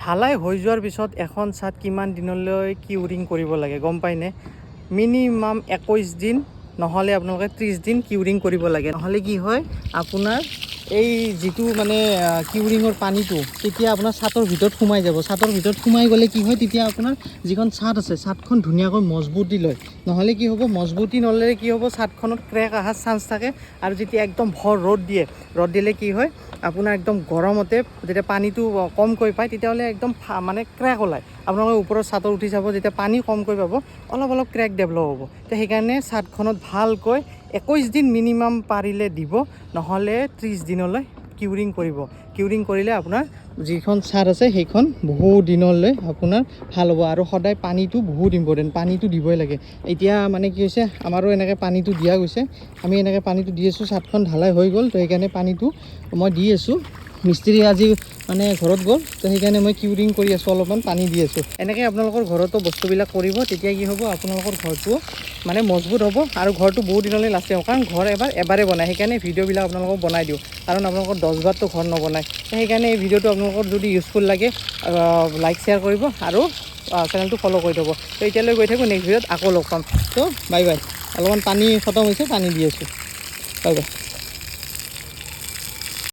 ঢালাই হৈ যোৱাৰ পিছত এখন ছাদ কিমান দিনলৈ কিউৰিং কৰিব লাগে গম পায়নে? মিনিমাম 21 দিন নহ'লে আপোনালোকে 30 দিন কিউৰিং কৰিব লাগে। নহ'লে কি হয় আপোনাৰ এই যিটো মানে কিউৰিঙৰ পানীটো তেতিয়া আপোনাৰ ছাদৰ ভিতৰত সোমাই যাব। ছাদৰ ভিতৰত সোমাই গ'লে কি হয় তেতিয়া আপোনাৰ যিখন ছাদ আছে ছাদখন ধুনীয়াকৈ মজবুতি লয়। নহ'লে কি হ'ব, মজবুতি নল'লে কি হ'ব, ছাদখনত ক্ৰেক অহাৰ চান্স থাকে। আৰু যেতিয়া একদম ভৰ ৰ'দ দিয়ে, ৰ'দ দিলে কি হয় আপোনাৰ একদম গৰমতে যেতিয়া পানীটো কমকৈ পায় তেতিয়াহ'লে একদম মানে ক্ৰেক ওলায়। আপোনালোকে ওপৰৰ ছাদত উঠি চাব, যেতিয়া পানী কমকৈ পাব অলপ অলপ ক্ৰেক ডেভেলপ হ'ব। তো সেইকাৰণে ছাদখনত ভালকৈ 21 দিন মিনিমাম পাৰিলে দিব, নহ'লে 30 দিনলৈ কিউৰিং কৰিব। কিউৰিং কৰিলে আপোনাৰ যিখন ছাদ আছে সেইখন বহুত দিনলৈ আপোনাৰ ভাল হ'ব। আৰু সদায় পানীটো বহুত ইম্পৰ্টেণ্ট, পানীটো দিবই লাগে। এতিয়া মানে কি হৈছে, আমাৰো এনেকৈ পানীটো দিয়া গৈছে, আমি এনেকৈ পানীটো দি আছোঁ। ছাদখন ঢালাই হৈ গ'ল, তো সেইকাৰণে পানীটো মই দি আছোঁ। মিস্ত্ৰী আজি মানে ঘৰত গ'ল, তো সেইকাৰণে মই কিউৰিং কৰি আছোঁ, অলপমান পানী দি আছোঁ। এনেকৈ আপোনালোকৰ ঘৰতো বস্তুবিলাক কৰিব, তেতিয়া কি হ'ব আপোনালোকৰ ঘৰটো মানে মজবুত হ'ব আৰু ঘৰটো বহুত দিনলৈ লাষ্টিং হ'ব। কাৰণ ঘৰ এবাৰে বনায়, সেইকাৰণে ভিডিঅ'বিলাক আপোনালোকক বনাই দিওঁ। কাৰণ আপোনালোকৰ 10 বাৰটো ঘৰ নবনায়। সেইকাৰণে এই ভিডিঅ'টো আপোনালোকৰ যদি ইউজফুল লাগে লাইক শ্বেয়াৰ কৰিব আৰু চেনেলটো ফ'ল' কৰি থ'ব। তো এতিয়ালৈ গৈ থাকোঁ, নেক্সট ভিডিঅ'ত আকৌ লগ পাম। তো বাই বাই। অলপমান পানী খতম হৈছে, পানী দি আছোঁ। Bye bye.